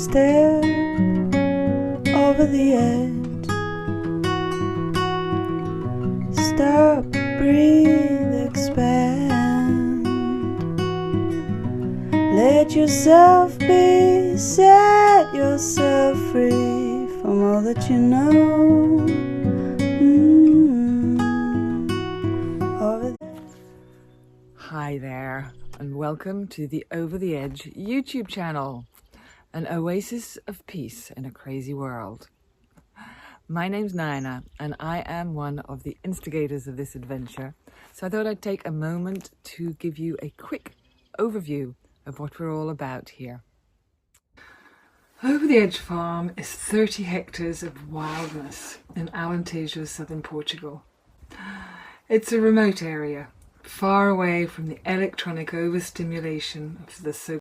step over the edge. Stop, breathe, expand. Let yourself be, set yourself free from all that you know. Over there. Hi there, and welcome to the Over the Edge YouTube channel, an oasis of peace in a crazy world. My name's Nina, and I am one of the instigators of this adventure, so I thought I'd take a moment to give you a quick overview of what we're all about here. Over the Edge Farm is 30 hectares of wildness in Alentejo, southern Portugal. It's a remote area, far away from the electronic overstimulation of the so